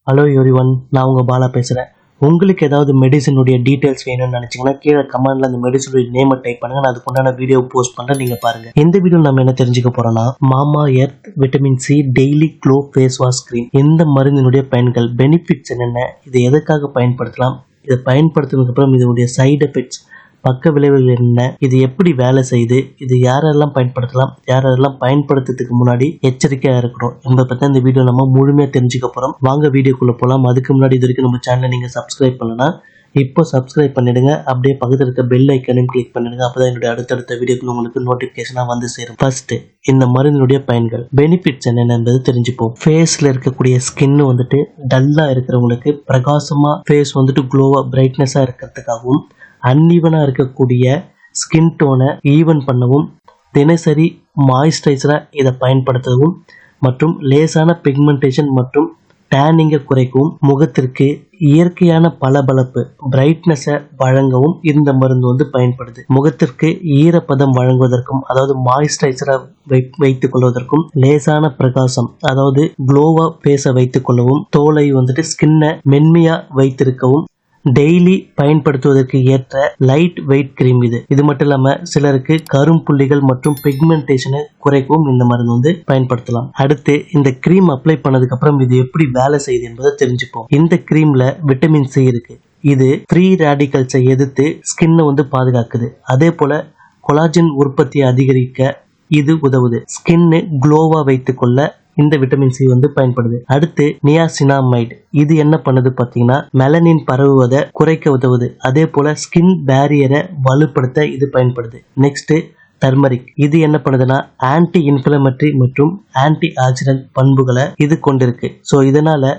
Hello everyone, நான் உங்கள் பாலா பேசுகிறேன். உங்களுக்கு ஏதாவது மெடிசனுடைய டீட்டெயில்ஸ் வேணும்னு நினச்சிங்கன்னா கீழே கமெண்ட்டில் அந்த மெடிசனுடைய நேமை டைப் பண்ணுங்கள். நான் அதுக்குண்டான வீடியோ போஸ்ட் பண்ணுறேன், நீங்கள் பாருங்கள். இந்த வீடியோ நம்ம என்ன தெரிஞ்சுக்க போகிறோம்னா, mamaearth vitamin C daily glow face wash cream. இந்த மருந்தினுடைய பயன்கள், பெனிஃபிட்ஸ் என்னென்ன, இது எதுக்காக பயன்படுத்தலாம், இதை பயன்படுத்தினதுக்கப்புறம் இதனுடைய சைடு எஃபெக்ட்ஸ், பக்க விளைவுகள் என்ன, இது எப்படி வேலை செய்யுது, இது யாரெல்லாம் பயன்படுத்தலாம், யாரெல்லாம் பயன்படுத்துறதுக்கு முன்னாடி எச்சரிக்கையாக இருக்கணும் என்பதை பற்றி இந்த வீடியோ நம்ம முழுமையாக தெரிஞ்சுக்க போகிறோம். வாங்க வீடியோக்குள்ளே போகலாம். அதுக்கு முன்னாடி இது வரைக்கும் நம்ம சேனலை நீங்கள் சப்ஸ்கிரைப் பண்ணலன்னா இப்போ சப்ஸ்கிரைப் பண்ணிடுங்க. அப்படியே பக்கத்தில் இருக்க பெல் ஐக்கனையும் கிளிக் பண்ணிடுங்க. அப்போதான் என்னுடைய அடுத்தடுத்த வீடியோக்குள்ள உங்களுக்கு நோட்டிஃபிகேஷனாக வந்து சேரும். ஃபர்ஸ்ட், இந்த மருந்தினுடைய பயன்கள், பெனிஃபிட்ஸ் என்னென்ன என்பது தெரிஞ்சுப்போம். ஃபேஸில் இருக்கக்கூடிய ஸ்கின் வந்துட்டு டல்லாக இருக்கிறவங்களுக்கு பிரகாசமாக ஃபேஸ் வந்துட்டு க்ளோவாக பிரைட்னஸாக இருக்கிறதுக்காகவும், அன்ஈவனாக இருக்கக்கூடிய ஸ்கின் டோனை ஈவன் பண்ணவும், தினசரி மாய்ஸ்சரைசராக இதை பயன்படுத்தவும் மற்றும் லேசான பிக்மெண்டேஷன் மற்றும் டேனிங்கை குறைக்கவும், முகத்திற்கு இயற்கையான பளபளப்பு பிரைட்னஸை வழங்கவும் இந்த மருந்து பயன்படுது. முகத்திற்கு ஈரப்பதம் வழங்குவதற்கும், அதாவது மாய்ஸ்சரைசராக வைத்துக் கொள்வதற்கும், லேசான பிரகாசம் அதாவது க்ளோவா ஃபேஸை வைத்துக் கொள்ளவும், தோலை ஸ்கின்னை மென்மையா வைத்திருக்கவும், டெய்லி பயன்படுத்துவதற்கு ஏற்ற லைட் வெயிட் கிரீம் இது மட்டும் இல்லாம சிலருக்கு கரும்புள்ளிகள் மற்றும் பிக்மெண்டேஷனை குறைக்கவும் இந்த மருந்து பயன்படுத்தலாம். அடுத்து, இந்த கிரீம் அப்ளை பண்ணதுக்கு அப்புறம் இது எப்படி வேலை செய்யுது என்பதை தெரிஞ்சுப்போம். இந்த கிரீம்ல விட்டமின் சி இருக்கு. இது ஃப்ரீ ரேடிக்கல்ஸை எதிர்த்து ஸ்கின்னை பாதுகாக்குது. அதே போல கொலாஜன் உற்பத்தியை அதிகரிக்க இது உதவுது. ஸ்கின்னு க்ளோவா வைத்துக் கொள்ள இந்த விட்டமின் சி பயன்படுது. அடுத்து, நியாசினாமைடு. இது என்ன பண்ணுது பார்த்தீங்கன்னா, மெலனின் பரவுவதை குறைக்க உதவுது. அதே போல ஸ்கின் பேரியரை வலுப்படுத்த இது பயன்படுது. Next, turmeric. இது என்ன பண்ணுதுன்னா, ஆன்டி இன்ஃப்ளமேட்டரி மற்றும் ஆன்டி ஆக்சிடென்ட் பண்புகளை இது கொண்டிருக்கு. ஸோ இதனால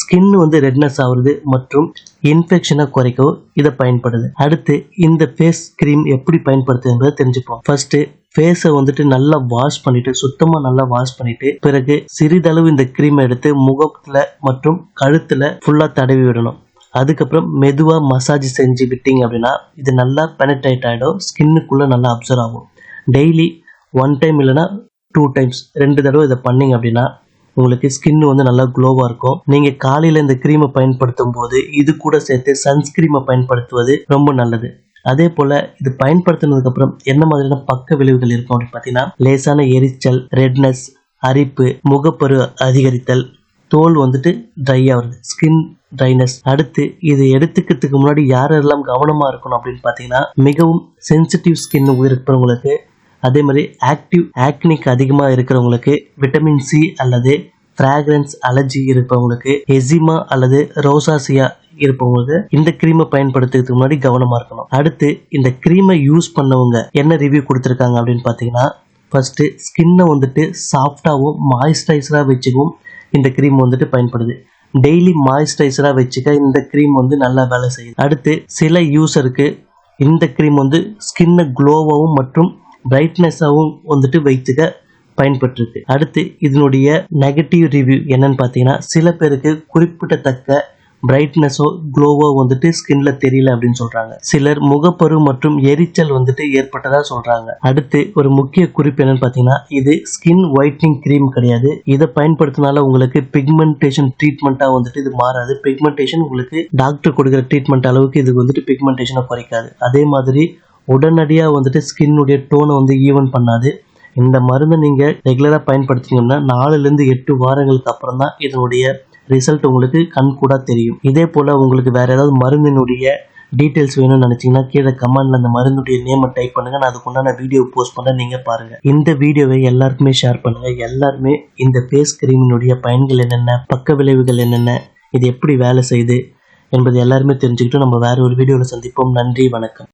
ஸ்கின் ரெட்னஸ் ஆகுறது மற்றும் இன்ஃபெக்ஷனை குறைக்கவும் இதை பயன்படுது. அடுத்து, இந்த ஃபேஸ் கிரீம் எப்படி பயன்படுத்துது என்பதை தெரிஞ்சுப்போம். ஃபர்ஸ்ட், ஃபேஸை நல்லா வாஷ் பண்ணிட்டு, சுத்தமா நல்லா வாஷ் பண்ணிட்டு, பிறகு சிறிதளவு இந்த கிரீமை எடுத்து முகத்துல மற்றும் கழுத்துல ஃபுல்லா தடவி விடணும். அதுக்கப்புறம் மெதுவா மசாஜ் செஞ்சு விட்டீங்க அப்படின்னா இது நல்லா பெனட்ரேட் ஆகிடும், ஸ்கின்னுக்குள்ள நல்லா அப்சர்வ் ஆகும். டெய்லி 1 டைம் இல்லைன்னா 2 டைம்ஸ் 2 தடவை இதை பண்ணீங்க அப்படின்னா உங்களுக்கு ஸ்கின் நல்லா க்ளோவா இருக்கும். நீங்க காலையில இந்த கிரீமை பயன்படுத்தும் போது இது கூட சேர்த்து சன்ஸ்கிரீமை பயன்படுத்துவது ரொம்ப நல்லது. அதே போல இது பயன்படுத்தினதுக்கு அப்புறம் என்ன மாதிரியான பக்க விளைவுகள் இருக்கும் அப்படின்னு பார்த்தீங்கன்னா, லேசான எரிச்சல், ரெட்னஸ், அரிப்பு, முகப்பரு அதிகரித்தல், தோல் ட்ரை ஆகுது, ஸ்கின் ட்ரைனஸ். அடுத்து, இது எடுத்துக்கிறதுக்கு முன்னாடி யாரெல்லாம் கவனமா இருக்கணும் அப்படின்னு பார்த்தீங்கன்னா, மிகவும் சென்சிட்டிவ் ஸ்கின் இருக்கிறவங்களுக்கு, அதே மாதிரி ஆக்டிவ் ஆக்னிக் அதிகமாக இருக்கிறவங்களுக்கு, விட்டமின் சி அல்லது ஃப்ராக்ரன்ஸ் அலர்ஜி இருப்பவங்களுக்கு, எசிமா அல்லது ரோசாசியா இருப்பவங்களுக்கு இந்த கிரீமை பயன்படுத்துறதுக்கு முன்னாடி கவனமா இருக்கணும். அடுத்து, இந்த கிரீமை யூஸ் பண்ணவங்க என்ன ரிவ்யூ கொடுத்துருக்காங்க அப்படின்னு பார்த்தீங்கன்னா, ஃபர்ஸ்ட், ஸ்கின்னை சாஃப்டாகவும் மாய்ஸ்சரைசராக வச்சுக்கவும் இந்த கிரீம் பயன்படுது. டெய்லி மாய்ஸ்சரைசராக வச்சுக்க இந்த கிரீம் நல்லா வேலை செய்யுது. அடுத்து, சில யூசருக்கு இந்த கிரீம் ஸ்கின்னை க்ளோவாகவும் மற்றும் பிரைட்னஸாகவும் வைத்துக்க பயன்பட்டுருக்கு. அடுத்து, இதனுடைய நெகட்டிவ் ரிவ்யூ என்னன்னு பார்த்தீங்கன்னா, சில பேருக்கு குறிப்பிடத்தக்க பிரைட்னஸோ க்ளோவோ ஸ்கின்ல தெரியல அப்படின்னு சொல்றாங்க. சிலர் முகப்பரு மற்றும் எரிச்சல் ஏற்பட்டதா சொல்றாங்க. அடுத்து, ஒரு முக்கிய குறிப்பு என்னன்னு பார்த்தீங்கன்னா, இது ஸ்கின் ஒயிட்னிங் கிரீம் கிடையாது. இதை பயன்படுத்தினால உங்களுக்கு பிக்மெண்டேஷன் ட்ரீட்மெண்டா இது மாறாது. பிக்மெண்டேஷன் உங்களுக்கு டாக்டர் கொடுக்குற ட்ரீட்மெண்ட் அளவுக்கு இது பிக்மெண்டேஷனை குறைக்காது. அதே மாதிரி உடனடியா ஸ்கின்னுடைய டோனை ஈவன் பண்ணாது. இந்த மருந்தை நீங்க ரெகுலரா பயன்படுத்தினீங்கன்னா 4-8 வாரங்களுக்கு அப்புறம் தான் இதனுடைய ரிசல்ட் உங்களுக்கு கண் கூட தெரியும். இதே போல உங்களுக்கு வேற ஏதாவது மருந்தினுடைய டீட்டெயில்ஸ் வேணும்னு நினைச்சீங்கன்னா கீழே கமெண்ட்ல அந்த மருந்துடைய நேமை டைப் பண்ணுங்க. நான் அதுக்குண்டான வீடியோ போஸ்ட் பண்ண நீங்க பாருங்க. இந்த வீடியோவை எல்லாருக்குமே ஷேர் பண்ணுங்க. எல்லாருமே இந்த ஃபேஸ் கிரீமினுடைய பயன்கள் என்னென்ன, பக்க விளைவுகள் என்னென்ன, இது எப்படி வேலை செய்யுது என்பது எல்லாருமே தெரிஞ்சுக்கிட்டு நம்ம வேற ஒரு வீடியோவில் சந்திப்போம். நன்றி, வணக்கம்.